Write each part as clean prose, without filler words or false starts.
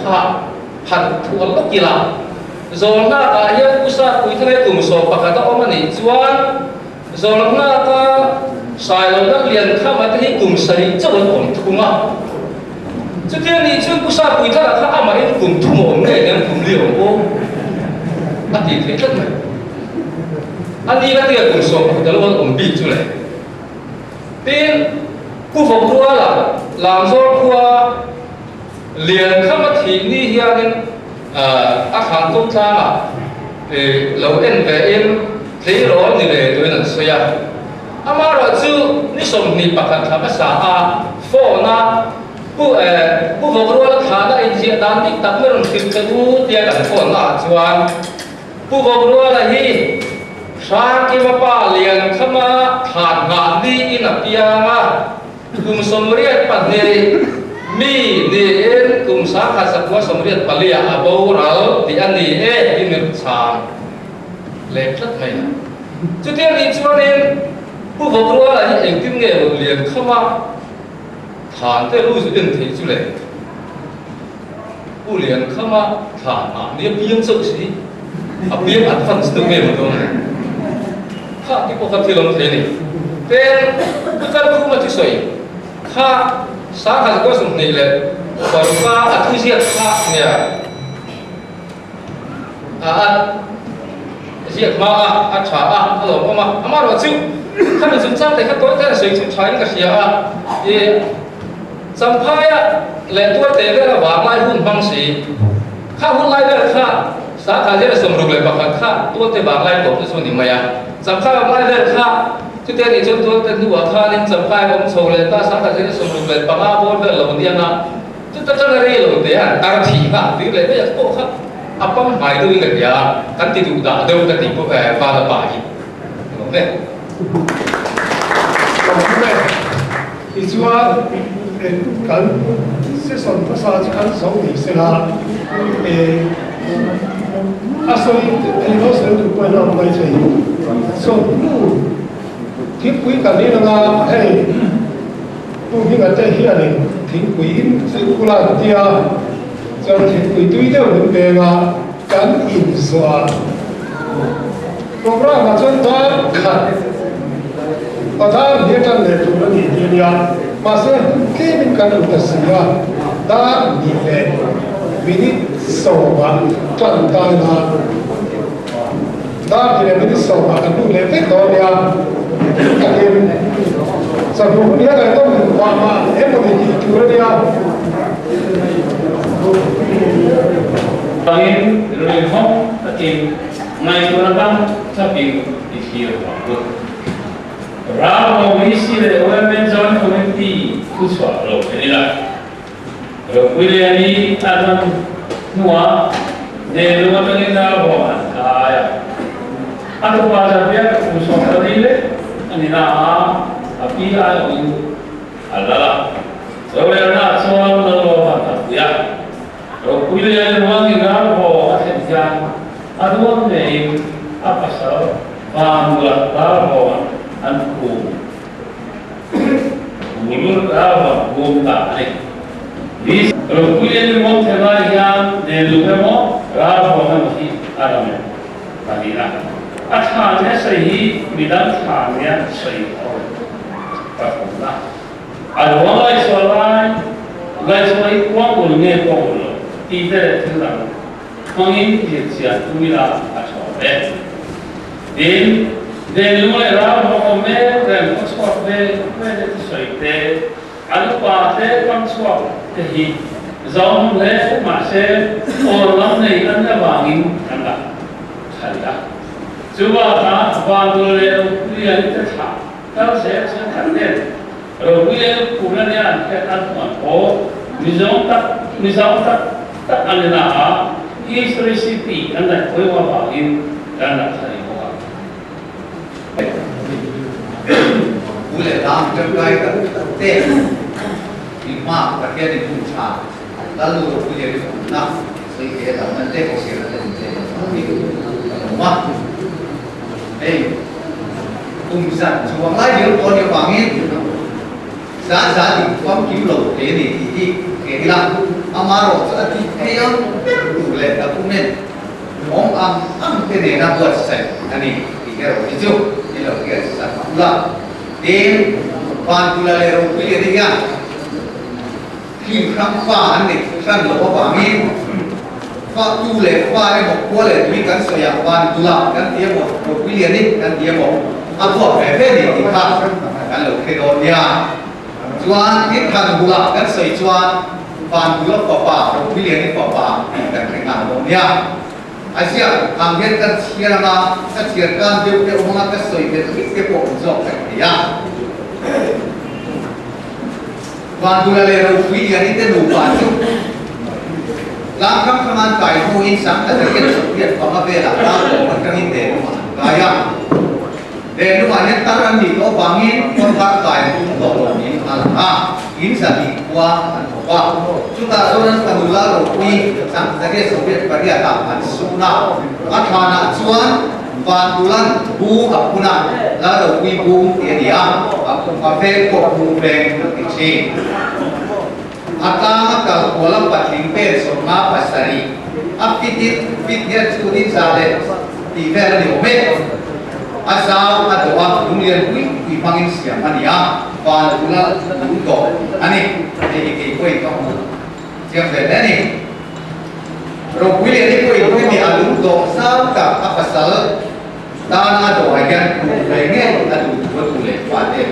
khá hẳn thuận bất kỳ lạ rồi na cả hiệp usa quý thằng cùng số bạc cả ông anh chuan rồi na cả sai rồi nó liền khá mà thấy cùng sấy cho vẫn ổn thung à trước tiên thì chuyện usa quý thằng khá mà em cùng thung ổn này nên cùng liều cô anh thì thấy rất này anh đi cái tiền cùng số bạc cả ông ổn bị chỗ này tin khu vực đó là làm cho qua liền khá mà thì đi hiện hàng công tra mà lâu em về em thấy rõ như vậy tôi là suy à mà rồi chứ ní sống ní bạc thà mà sao phổ na khu vực đó là thà đã hiện đang tích tập mới được cái khu tiền là phổ na chuan khu vực đó là gì sáng cái mà liền khá mà thà ngàn đi in là piang cùng sống riết bản này mi ni en cùng sáng khát sắc quá sống riết bản liya abo rau thì anh ni in được sáng lệ rất hay trước tiên thì cho nên khu vực đó là những anh kinh nghiệm liền không mà thản tới lúc yên thấy chú lệ khu liền không mà thản niệm biếng sâu xí biếng ăn phần sự mềm một thôi khác cái bộ phận thì làm thế này tên cái khu mà chỉ soi khác sáng khát quá sống này là còn khác thứ gì khác nè việc mà trả rồi mà rồi chứถ้ามันสนใจแต่แค่ตัวแต่สิ่งสุดท้ายก็เสียสัมภาระและตัวเตะก็วางไล่หุ้นบางสีค่าหุ้นไล่ได้ค่าสาขาที่เราสมรุปเลยบางค่าตัวเตะวางไล่ตกที่ส่วนนี้มาสัมภาระไล่ได้ค่าที่เตะนี่จนตัวเตะหัวค่านี่สัมภาระผมโชว์เลยถ้าสาขาที่เราสมรุปเลยบางบอลเดินลงเนี่ยนะจุดตั้งใจเรียนลงเตะตาถีบตีเลยไม่อยากโตครับapa mai tu ingat ya kan tidur dah ada udah tipu pada pagi oke Ichuan kan seson pasal kan song ni sela asoi no se tu pun nak mai cai so thip quý kan ni nga hey tu ni nga te hi ani thing quý se kula tia cho thì quý tuy đều vấn đề là cán in xóa program mà chúng ta khẩn và ta biết rằng để chúng ta nhìn thấy mà sẽ khi mình cần được tất cả đã nhìn thấy vì sầu mà chuẩn tai là đã nhìn thấy sầu mà cần đủ để biết đó là cái em sau khi mình đã có một khoa mà em có thể chỉ chúng ta Bangin dari home takin ngai kurang tapi dikir waktu. Ramu misi dari women join community kuswa lo ini lah. Kalau kuliah ni akan nuah dari rumah pengindah bawa kaya. Aku pada dia kuswa tadi le, ini lah api ayu adalah. Sebenarnya soal lalu apa ya? Kalau kuliah ruang ingkar bawa asetan, aduan ni apa sah? Panggul bawa anku, mulut bawa gumta ni. Di kalau kuliah ruang terbaik yang nelupemo, bawa masih ada ni, tadi lah. Asalnya sahih, bidang asalnya sahih. Baiklah. Aduan lagi soalan, lagi soalan kuang boleh kuang.第一个听到，光阴也是注意了错的。人如果来我们人不错的，或者是谁的，阿鲁巴的刚错的是，让来马些我让你跟着王英看了，看了，就把他放到了不愿意的查，到谁先看的，不愿意不愿意看他哦，你让他。tak ada nak history anda kau bangin dan nak cari orang. Boleh dah terkait teh lima terkait di puncak lalu boleh nak sehingga dalam teh kosir rumah. Kumsan chuang lai dia kau dia bangin saat di kuam kilo ini di kehilangan amaro sa ati kaya ule na kumen om ang tene na buat sai ani ikero itu ilo kaya sa pula dem pan pula le ro pili dia kim kham pa ani san lo pa mi fa tu le fa le mo ko le mi kan so ya pan pula kan dia mo ro pili ni kan dia mo apo pe pe ni ka kan lo ke do dia chuan ít khăn bula kan soi chuan van bula papa ro pili ni papa kan kena lo dia Asia angin kan siapa kan siapa dia orang kan soi dia dia pun jauh kan dia. Bantu lele rupi yang itu lupa tu. Langkah keman kai hu insang ada kita sepiat pemabela langkah macam ini kaya. Dan rumahnya taran di kau bangin kontak kai untuk ini alah insang di kuah wah kita orang kedua rupi sang tadi sepiat pada taman sunah akhana cuan bantulan bu apuna lalu ibu dia aku kafe kopi beng kecil atau kalau bola pating per sama pasari apitit fitnya curi sale tiga di omet asal ada orang dunia kui dipangin siapa dia bantulan untuk ani jadi koi kamu siapa ni Rokwi ini koi di alun do salta apa sal tanah do agan pengen adu betul pada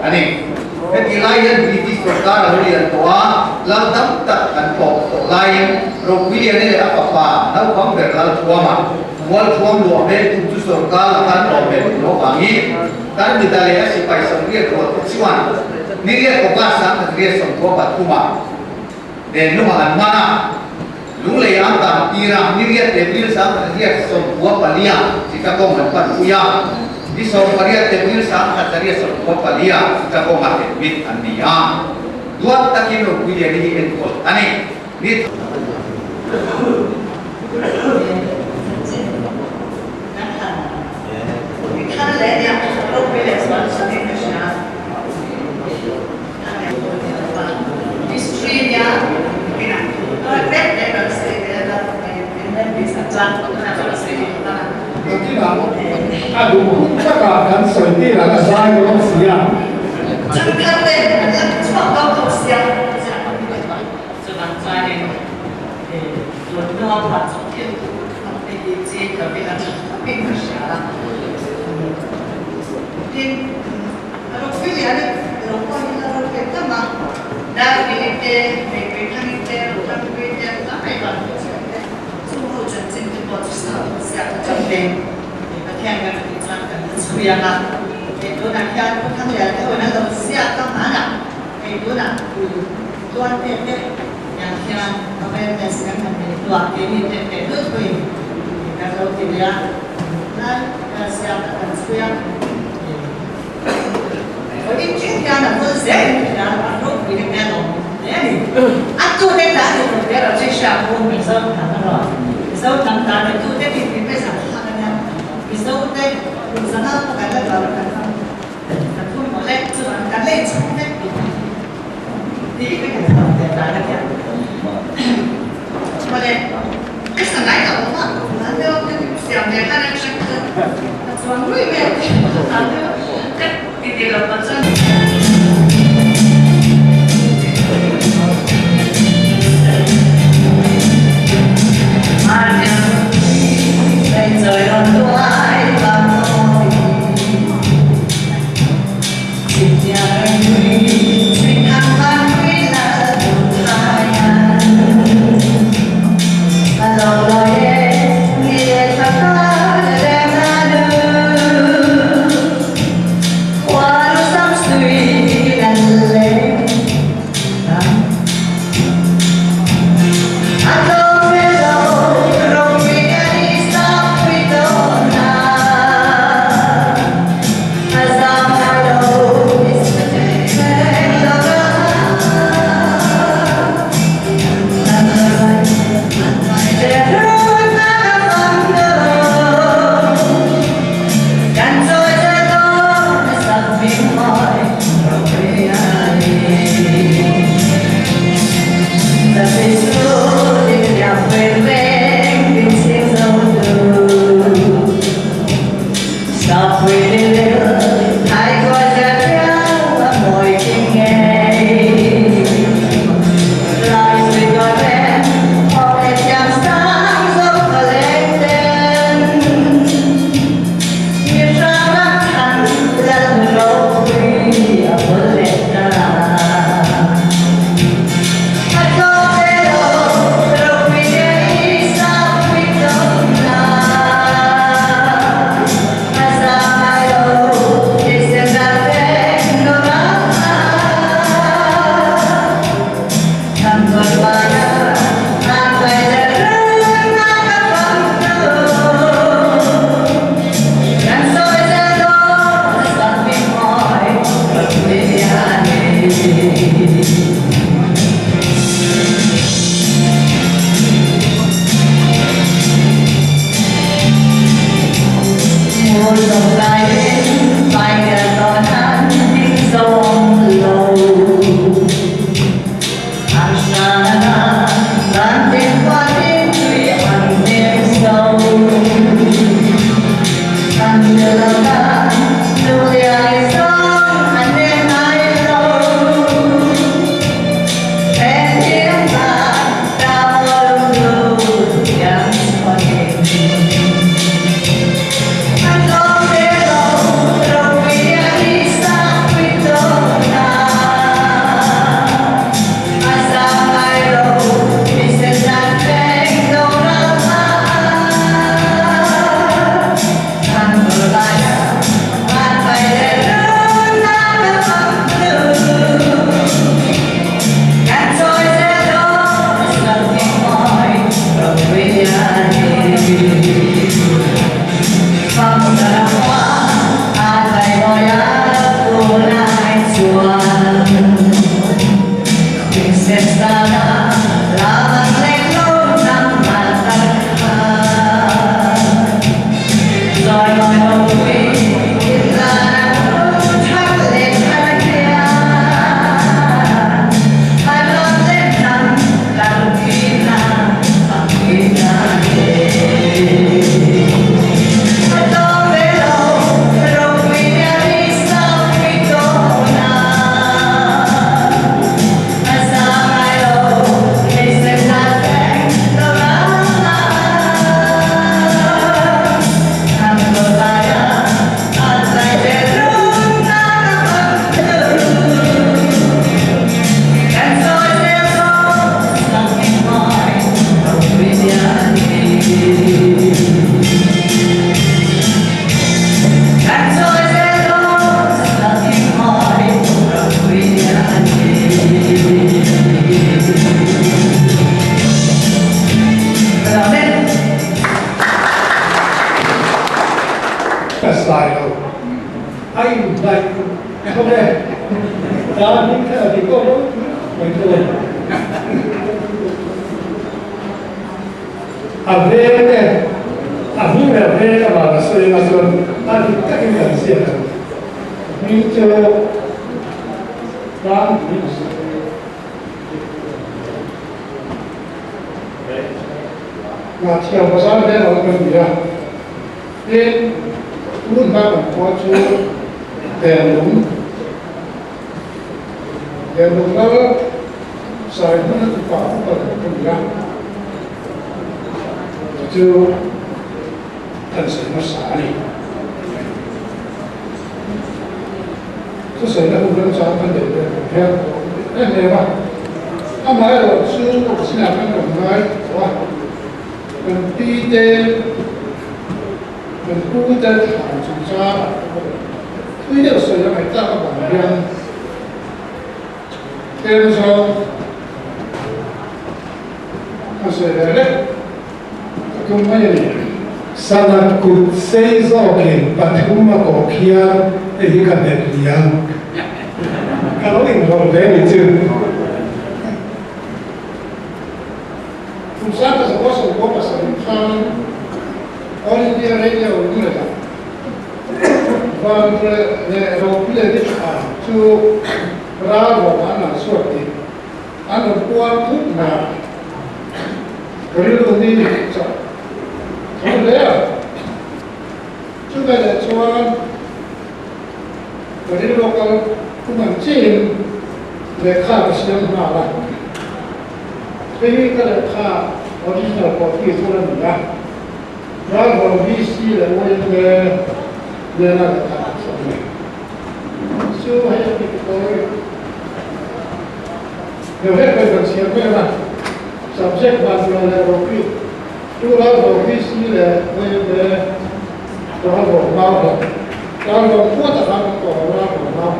ani ketilayan di serta lalu yang tua lantam tak kan pok lain Rokwi ini apa nau kamu berlalu tua mah wal tua dua ben tujuh serta lakan dua ben lo bangi kan kita lihat si pai sendiri dua tujuan ni dia kopasan dia semua batuma dan lu mana Lulai anta tira miriat tebil sama dia sebuah palia jika kau mendapat kuya di sebuah tebil sama dia sebuah palia jika kau mati mit ania dua takin rupiah di info ani ni kan lelaki rupiah sebab sedih macam istrinya Nanti lah, aduh, cakap dan soi lah, saya belum siap. Jangan deh, cuma kau siap. Jangan saya lupa pasok itu, tapi di tapi tapi masalah. Jadi, kalau pilih ada, kalau kita mah, dah pilih Jambing, kita kan kita kan suya kan, itu nak kan kita lihat itu nak siapa kan mana, itu nak tuan tete yang kita apa mesra kan tuan ini tete itu pun kalau kita nak siapa kan suya, jadi kita nak berzeh kita nak pilih mana, ni, aku ni dah itu dia orang siapa pun misal kan lah. Misal tentang itu dia pilih sana, misal dia sana bukan ada kalau kan, tapi boleh cuma kan leh cuma dia kan ada ada boleh, kita nak kalau nanti waktu siapa yang ada cakap, cuma lu ini, nanti kan di dalam pasal. Hãy subscribe cho kênh Ghiền Mì Gõ để không bỏ lỡ những video hấp dẫn là thì có mấy thôi về này những người về mà xây là sơn thì các cái phần diện như cho đó mà chiều có sáng đây là cái gì à nên luôn ba bản có chú đèn đúng đó xài nó thực phẩm và cái gì à chú thật sự nó xả đi chú sẽ là một lần sáng vấn đề theo em này mà ông nói là chú xin làm cái đồng nói mình đi đến mình cố đến hàng chúng ta tuy nhiên sự là phải tạo bản nhân thêm cho nó sẽ là đấy cũng mấy gì sana cút xây do cái bản thân mà có kia thì cái này liền cái đó mình không thể mình chứ Usata se possono passare ogni regno un'unità. Quando le europee su bravo hanno sorti, hanno buon ma quello di non è chúng ta để cho quello come trên để khai cái sự nào là cái là khai original copy của nó là ra vào VC là nguyên là cái số hay là cái nếu hết phải cần xem cái là subject bằng là copy chú ra vào VC là nguyên là ra vào bao rồi ra vào qua tất cả các ra vào bao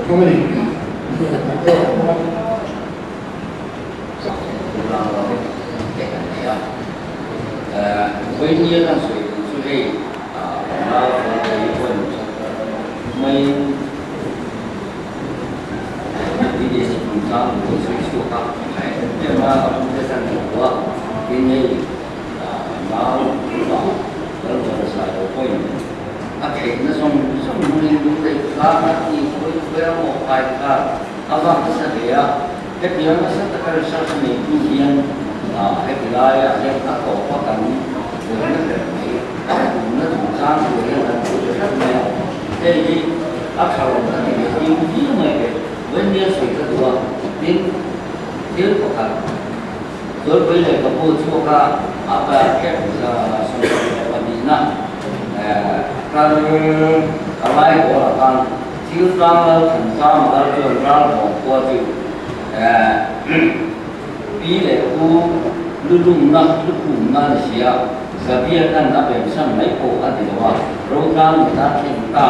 không gì với nhiên là suy nghĩ là với quần mấy đi đến chúng ta một số số các cái nhưng mà ở cái sản phẩm của cái này nó đó là sai rồi quên cái nó xong mình đúng đấy là thì với một vài cái avant cái gì á cái điều nó sẽ tất cả các sản phẩm mình hiện cái cái yang tak tahu apa kan dengan nó cũng sang của nó là rất nhiều jadi akal tadi ini mereka benda sudah dua din dia bukan rồi bây giờ có một số cả cái số Madinah kan lại của là kan thiếu trang thành ra mà ta chưa ra một qua thì vì lẽ cô lulung nak lukum na siya sabihan kan na pensan may po adiwa program na tinta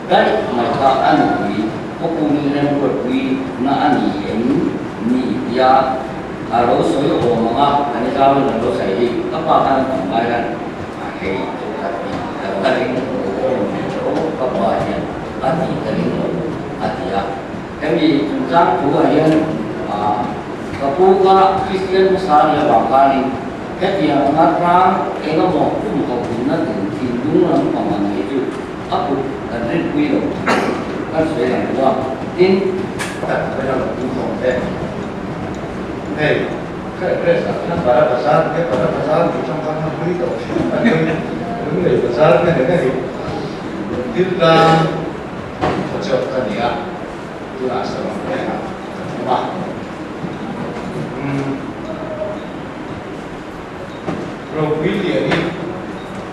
dahil maka anui kukunin berwi na aniyen ni ya harus soyo o mga kanikawan na lo sa iyo kapakan pambayan ay taring o kapayan ati taring atiya kami tunjang po ayan kapuga Christian misalnya bangkali yang ngarang enggak mau pun kau guna tindungan pamanah itu aku dan kuilo kan sudah dua tin tak ada tujuan kan para pasar kita kan beli tu đúng rồi pasar cái này tiếp ra cho cái gì á tôi là sao mà rồi quý liền đi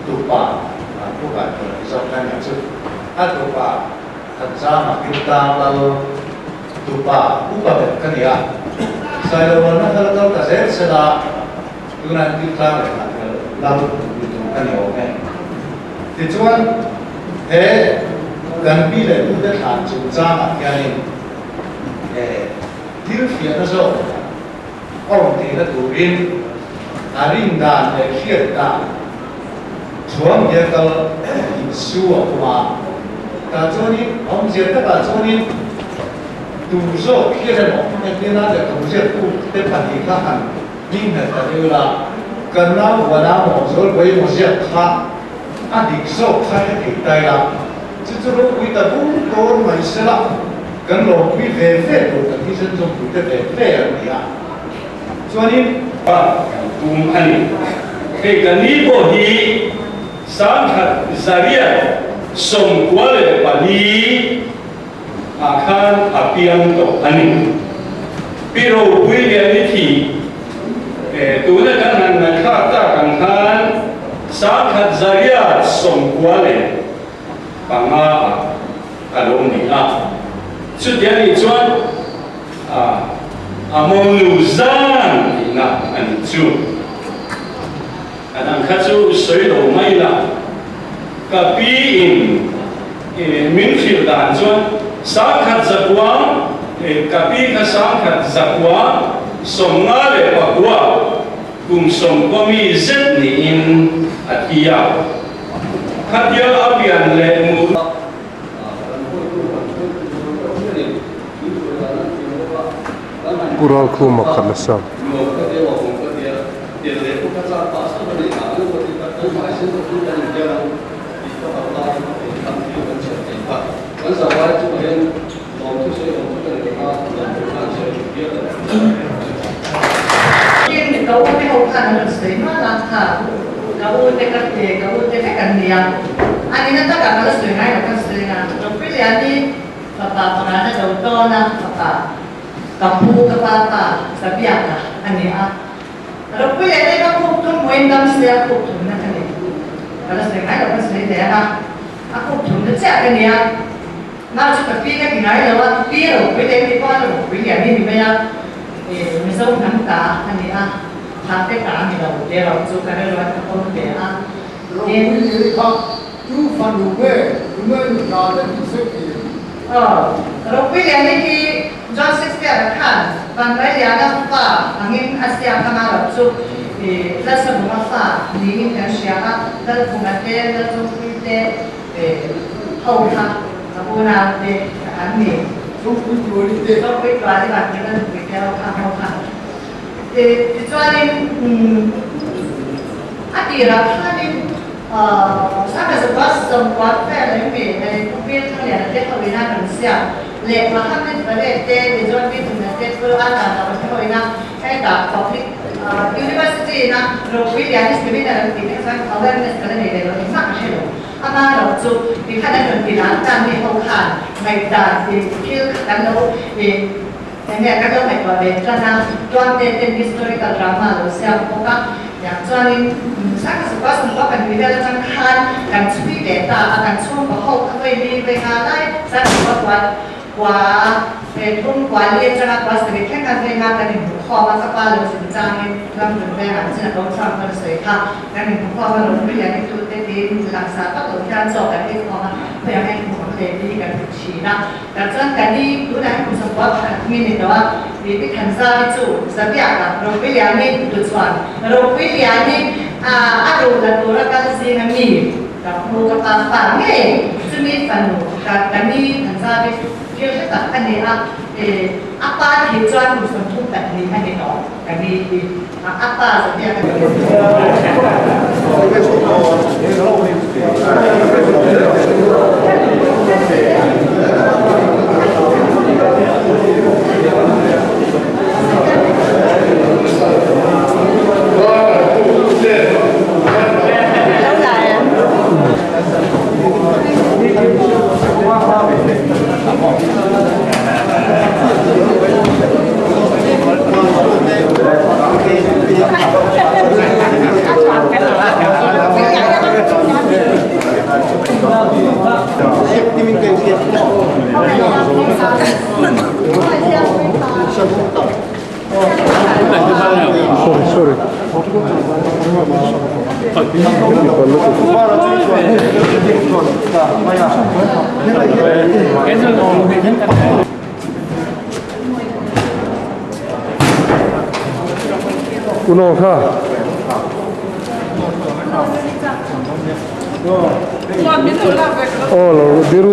tụ bàผู้การสำคัญอย่างสุดถ้าตụ bà thật ra mà chúng ta là tụ bàผู้การcái gì à sai lầm nó là đâu cả dễ sẽ là chúng ta chúng ta lại làm tụ cái gì ok thì chúng thế gần bí lệ cũng đã thành chúng ta mà cái này thiếu phía nó rồi ông thì nó tụ viên rin đàn để khiết đàn chuông dia kalau isu apa ta cho ni ông dia ta ba cho ni 读书现在我们现在的同学不得把你看看，明的对了，跟那我那我说为我是他，领受他的期待啦，这路为的不多没事啦，跟路为费费多的提升中为的费费而已啊，所以cùng anh cái ní bộ đi sáng thật zaria sông quá lệ và đi akan apian to anh pero William thì tu na kan han na kha ta kan han sáng thật zaria sông quá lệ panga along ni a chút dia ni chuan among luzan na anh chu anh khát chú sới đồ may là cà pi in miếng phiêu đàn chuan sáng khát giặc quang cà pi khát sáng khát giặc quang sông ngã lệ bạc qua cùng sông qua mi rất ni in atia khát yêu abian lệ mu Kural kluma kallasam. Nhưng cậu cái hậu khăn là sấy nó là thả cậu cái cái cần gì à anh ấy nó tất cả nó sấy ngay là cái sấy à rồi cái gì anh đi bà nó đầu to na bà kapu kapapa sabiak na ani a rồi cái gì nó cũng tung nguyên tâm sẽ cũng tung na cái này kalau sấy ngay là cái sấy đấy à cũng tung nó chắc cái này à mà chúng ta phi cái ngay là phi rồi cái đấy thì qua rồi cái gì đi bây giờ mình sống nắng ta anh à thằng cái cả mình đâu để rồi chúng ta đây rồi không để à nên có chú phần đủ về nên là để sự kiện rồi cái gì thì John Shakespeare đã khan bằng cái gì đó pha anh em Asia tham gia rồi chú thì là sự mà pha đi theo Asia là cùng cái thế là chú cái thế hậu ha cô nào để anh mình chú quý chúa đi thế cho cái đoàn thì bạn cái theo hậu ha thì cho nên anh đi ra anh đi sáng ngày sau sớm quá phải lấy về này không biết thằng này là tết hồi nào cần xem lệ mà hắn nên phải để tết để cho biết thằng này tết vừa ăn là tết hồi nào cái cả public university na rồi quý vị anh sẽ biết là cái cái cái awareness cái này là những mạng hệ thống ama rồi chụp thì khai nhận thì là trang bị hậu khản ngày đàn thì kêu cán đấu thì này các cái gọi về cho nên toàn tên historical drama rồi xem có cácอย่าง cho nên sáng sớm quá sớm quá cần phải là trang khan cần suy để ta cần chung có hậu các đi về hà lại sáng sớm quá về thôn quá liên cho nên quá sớm thì cần về hà cần những kho mà các bạn rồi sinh trang nên làm được về hà chỉ là công trang phần sợi ha cần những kho mà rồi bây giờ những thứ tết đến làm sao bắt đầu ra cho cái cái kho mà bây giờ những kho để đi cần chỉ na cần cho nên đi lúc này cũng sớm quá mình đó thì cái thành ra cái chủ sẽ biết là rồi bây giờ nên được soạn rồi bây giờ nên đồ là đồ là cái gì là mìกับโมกับปลาเนี่ยจะมีฝันกับกันนี่ทันซาไปเกี่ยวกับอันนี้อาปาที่จวนผู้สมทุกแบบนี้ให้ได้หน่อยกันนี่อาปาจะเรียกกันsorry Uno ha. Oh, diru.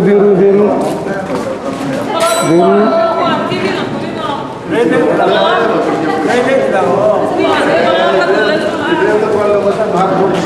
Rồi